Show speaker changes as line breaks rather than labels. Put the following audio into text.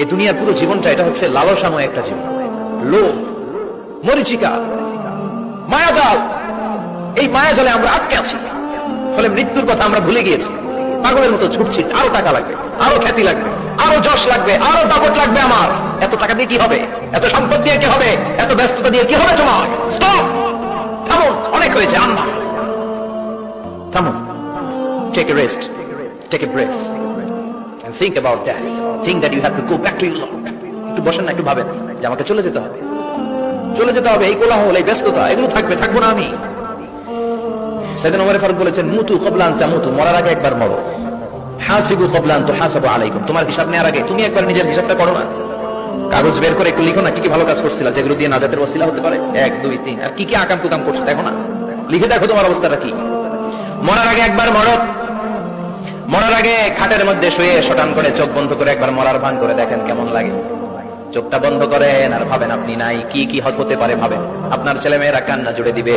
এই দুনিয়ার পুরো জীবনটা এটা হচ্ছে লালসাময় একটা জীবন, লোভ, মরিচিকা, মায়াজাল। এই মায়াজালে আমরা আটকে আছি, ফলে মৃত্যুর কথা আমরা ভুলে গিয়েছি। পাগলের মতো ছুটছি, আরো টাকা লাগবে, আরো খ্যাতি লাগবে, আরো যশ লাগবে, আরো দাপট লাগবে। আমার এত টাকা দিয়ে কি হবে, এত সম্পদ দিয়ে কি হবে, এত ব্যস্ততা দিয়ে কি হবে? তোমার স্টপ, থামুন, অনেক হয়েছে। আম্মা থামুন, take a rest, take a breath and think about death. Think that you have to go back to your Lord. একটু বসেন না, একটু ভাবেন যে আমাকে চলে যেতে হবে, চলে যেতে হবে। এই কোলাহল, এই ব্যস্ততা, এগুলো থাকবে, থাকবো না আমি। সাইয়েদনা ওমর ফারুক বলেছেন, মুতু ক্বাবলা আন তামুতু, মরার আগে একবার মরো। হাসিবু ক্বাবলা আন তুহাসাবু আলাইকুম, তোমার হিসাব নেওয়ার আগে তুমি একবার নিজের হিসাবটা করো না। কাগজ বের করে একটু লিখো না, কি কি ভালো কাজ করছিলা, যেগুলো দিয়ে নাজাতের ওসিলা হতে পারে। 1 2 3, আর কি কি আকাম কুকাম করছো দেখো না, লিখে দেখো তোমার অবস্থাটা কি। মরার আগে একবার মরো। মরার আগে খাটের মধ্যে শুয়ে শটান করে চোখ বন্ধ করে একবার মরার ভান করে দেখেন কেমন লাগে। চোখটা বন্ধ করেন আর ভাবেন আপনি নাই, কি কি হতে পারে ভাবেন। আপনার ছেলে মেয়েরা কান্না জুড়ে দিবে,